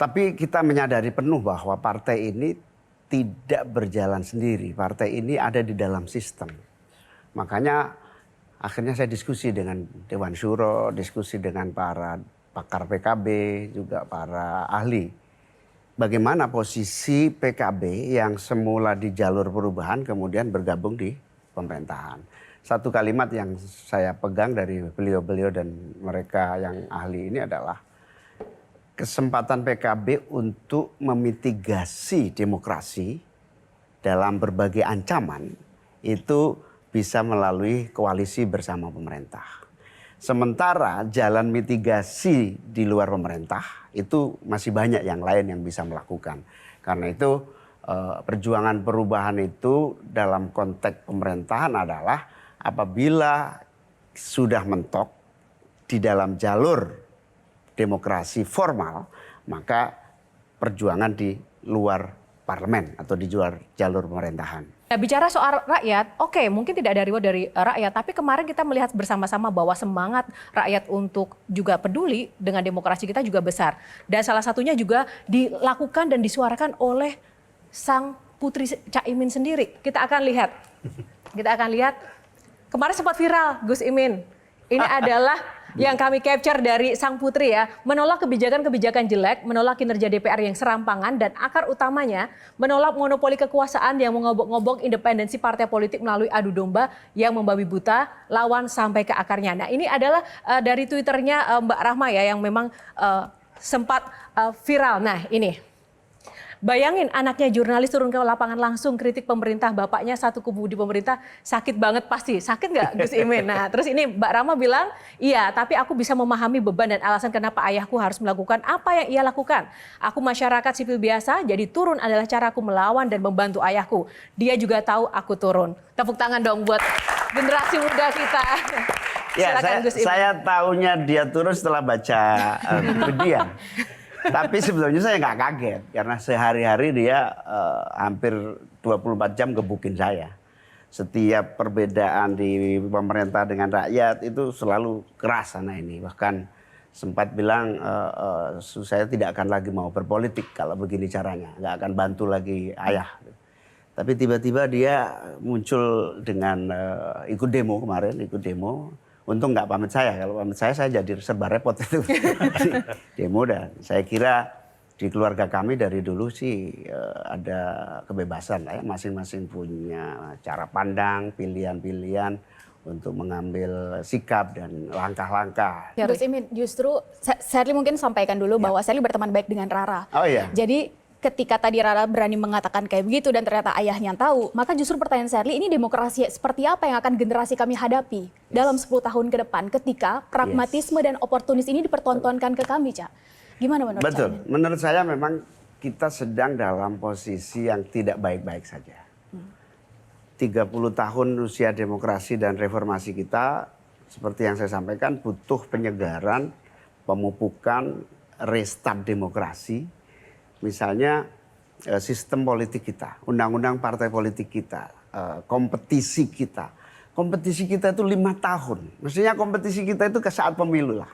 Tapi kita menyadari penuh bahwa partai ini tidak berjalan sendiri. Partai ini ada di dalam sistem. Makanya akhirnya saya diskusi dengan Dewan Syuro, diskusi dengan para pakar PKB, juga para ahli. Bagaimana posisi PKB yang semula di jalur perubahan kemudian bergabung di pemerintahan. Satu kalimat yang saya pegang dari beliau-beliau dan mereka yang ahli ini adalah kesempatan PKB untuk memitigasi demokrasi dalam berbagai ancaman itu bisa melalui koalisi bersama pemerintah. Sementara jalan mitigasi di luar pemerintah itu masih banyak yang lain yang bisa melakukan. Karena itu perjuangan perubahan itu dalam konteks pemerintahan adalah apabila sudah mentok di dalam jalur demokrasi formal, maka perjuangan di luar parlemen atau di luar jalur pemerintahan. Ya, bicara soal rakyat, oke, mungkin tidak ada reward dari rakyat, tapi kemarin kita melihat bersama-sama bahwa semangat rakyat untuk juga peduli dengan demokrasi kita juga besar. Dan salah satunya juga dilakukan dan disuarakan oleh sang putri Caimin sendiri. Kita akan lihat kemarin sempat viral Gus Imin. Ini adalah yang kami capture dari sang putri ya, menolak kebijakan-kebijakan jelek, menolak kinerja DPR yang serampangan, dan akar utamanya menolak monopoli kekuasaan yang mengobok-ngobok independensi partai politik melalui adu domba yang membabi buta lawan sampai ke akarnya. Nah, ini adalah dari Twitternya Mbak Rahma ya, yang memang sempat viral. Nah, ini. Bayangin anaknya jurnalis turun ke lapangan langsung kritik pemerintah, bapaknya satu kubu di pemerintah, sakit banget pasti. Sakit nggak Gus Imin? Nah terus ini Mbak Rama bilang, iya tapi aku bisa memahami beban dan alasan kenapa ayahku harus melakukan apa yang ia lakukan. Aku masyarakat sipil biasa, jadi turun adalah caraku melawan dan membantu ayahku. Dia juga tahu aku turun. Tepuk tangan dong buat generasi muda kita. Ya, saya tahunya dia turun setelah baca Median. Tapi sebetulnya saya nggak kaget karena sehari-hari dia hampir 24 jam gebukin saya. Setiap perbedaan di pemerintah dengan rakyat itu selalu keras sana ini. Bahkan sempat bilang saya tidak akan lagi mau berpolitik kalau begini caranya, nggak akan bantu lagi ayah. Tapi tiba-tiba dia muncul dengan ikut demo kemarin, ikut demo. Untung nggak pamit saya, kalau pamit saya jadi serba repot itu. Demo dan saya kira di keluarga kami dari dulu sih ada kebebasan lah ya, masing-masing punya cara pandang, pilihan-pilihan untuk mengambil sikap dan langkah-langkah. Ya, Gus Imin, justru Sherly mungkin sampaikan dulu bahwa Sherly berteman baik dengan Rara. Oh iya. Jadi ketika tadi Rara berani mengatakan kayak begitu dan ternyata ayahnya tahu, maka justru pertanyaan Sherly, ini demokrasi seperti apa yang akan generasi kami hadapi dalam 10 tahun ke depan ketika pragmatisme dan oportunis ini dipertontonkan ke kami, Cak? Gimana menurut Betul. Cak? Menurut saya memang kita sedang dalam posisi yang tidak baik-baik saja. 30 tahun usia demokrasi dan reformasi kita, seperti yang saya sampaikan, butuh penyegaran, pemupukan, restart demokrasi. Misalnya sistem politik kita, undang-undang partai politik kita, kompetisi kita. Kompetisi kita itu 5 tahun. Mestinya kompetisi kita itu ke saat pemilu lah.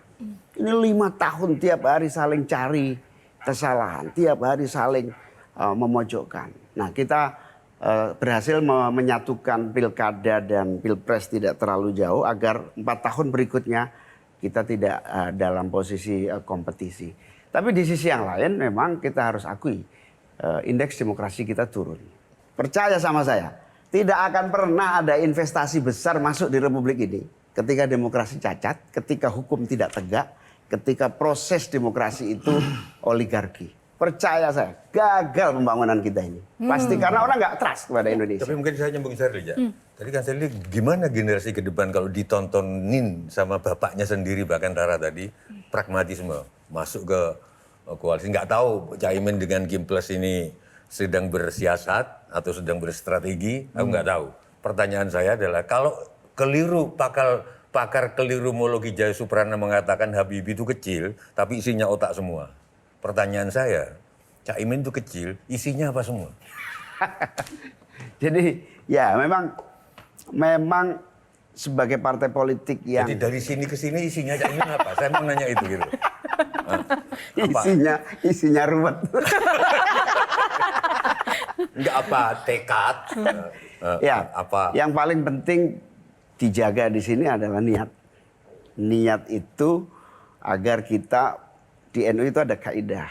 Ini 5 tahun tiap hari saling cari kesalahan, tiap hari saling memojokkan. Nah kita berhasil menyatukan pilkada dan pilpres tidak terlalu jauh agar 4 tahun berikutnya kita tidak dalam posisi kompetisi. Tapi di sisi yang lain memang kita harus akui indeks demokrasi kita turun. Percaya sama saya, tidak akan pernah ada investasi besar masuk di Republik ini ketika demokrasi cacat, ketika hukum tidak tegak, ketika proses demokrasi itu oligarki. Percaya saya, gagal pembangunan kita ini. Pasti karena orang nggak trust kepada Indonesia. Tapi mungkin saya nyambung Sherly ya. Tadi kan Sherly, gimana generasi ke depan kalau ditontonin sama bapaknya sendiri, bahkan Rara tadi, pragmatisme. Masuk ke koalisi, nggak tahu Caimin dengan Kim Plus ini sedang bersiasat atau sedang berstrategi, aku nggak tahu. Pertanyaan saya adalah, kalau keliru pakar kelirumologi Jaya Suprana mengatakan Habibie itu kecil, tapi isinya otak semua. Pertanyaan saya, Caimin itu kecil, isinya apa semua? Jadi ya memang sebagai partai politik yang... Jadi dari sini ke sini isinya Caimin apa? Saya mau nanya itu gitu. Isinya ruwet. Enggak apa tekad. Ya, apa yang paling penting dijaga di sini adalah niat. Niat itu agar kita di NU itu ada kaidah.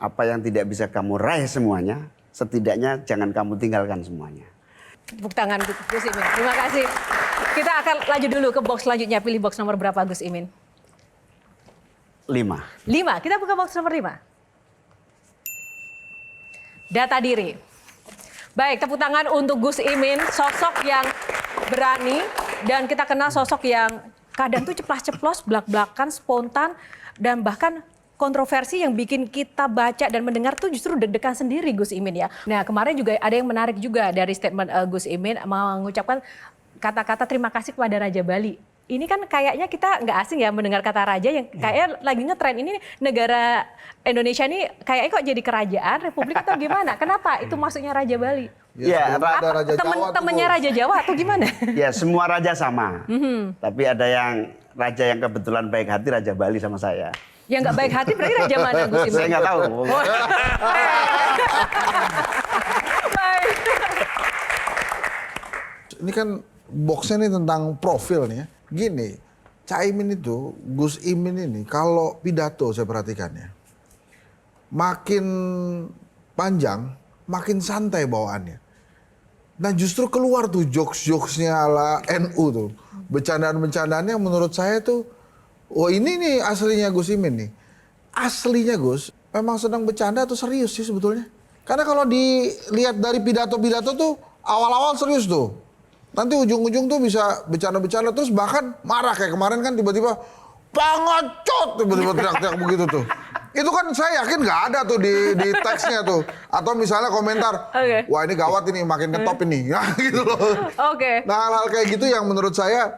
Apa yang tidak bisa kamu raih semuanya, setidaknya jangan kamu tinggalkan semuanya. Tepuk tangan Gus Imin. Terima kasih. Kita akan lanjut dulu ke box selanjutnya. Pilih box nomor berapa Gus Imin? 5. 5. Kita buka box nomor 5. Data diri. Baik, tepuk tangan untuk Gus Imin, sosok yang berani dan kita kenal sosok yang kadang tuh ceplas-ceplos, belak-belakan, spontan dan bahkan kontroversi yang bikin kita baca dan mendengar tuh justru deg-degan sendiri Gus Imin ya. Nah, kemarin juga ada yang menarik juga dari statement Gus Imin mengucapkan kata-kata terima kasih kepada Raja Bali. Ini kan kayaknya kita nggak asing ya mendengar kata raja yang kayaknya lagi ngetren. Ini negara Indonesia ini kayaknya kok jadi kerajaan, republik atau gimana? Kenapa itu maksudnya Raja Bali? Ya, ada Raja Jawa Temen-temennya Raja Jawa atau gimana? ya semua raja sama. Tapi ada yang raja yang kebetulan baik hati, Raja Bali sama saya. Yang nggak baik hati berarti raja mana Gus Imin? Saya nggak tahu. Baik. Ini kan boxnya nih tentang profil nih ya. Gini, Caimin itu, Gus Imin ini kalau pidato saya perhatikan ya, makin panjang, makin santai bawaannya. Nah justru keluar tuh jokes-jokesnya ala NU tuh. Bercandaan-bercandaannya menurut saya tuh, oh ini nih aslinya Gus Imin nih. Aslinya Gus, memang sedang bercanda atau serius sih sebetulnya. Karena kalau dilihat dari pidato-pidato tuh, awal-awal serius tuh. Nanti ujung-ujung tuh bisa bercanda-bercanda terus bahkan marah kayak kemarin kan tiba-tiba pangacot tiba-tiba teriak-teriak begitu tuh. Itu kan saya yakin nggak ada tuh di teksnya tuh. Atau misalnya komentar, wah ini gawat ini makin ngetop ini. Nah gitu loh. Oke. Nah hal-hal kayak gitu yang menurut saya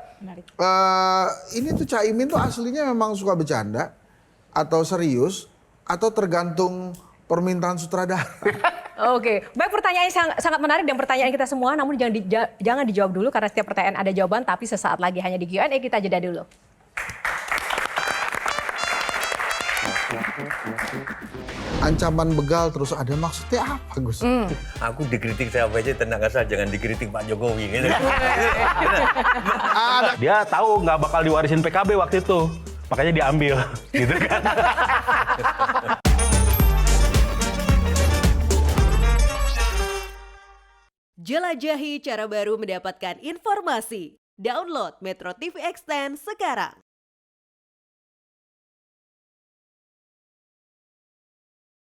ini tuh Caimin tuh aslinya memang suka bercanda atau serius atau tergantung permintaan sutradara. Oke, baik pertanyaan sangat menarik dan pertanyaan kita semua, namun jangan dijawab dulu karena setiap pertanyaan ada jawaban, tapi sesaat lagi hanya di Q&A kita jeda dulu. Ancaman begal terus ada maksudnya apa Gus? aku dikritik siapa aja tenang asal jangan dikritik Pak Jokowi gitu. Dia tahu nggak bakal diwarisin PKB waktu itu, makanya diambil, gitu kan. Jelajahi cara baru mendapatkan informasi. Download Metro TV Extend sekarang.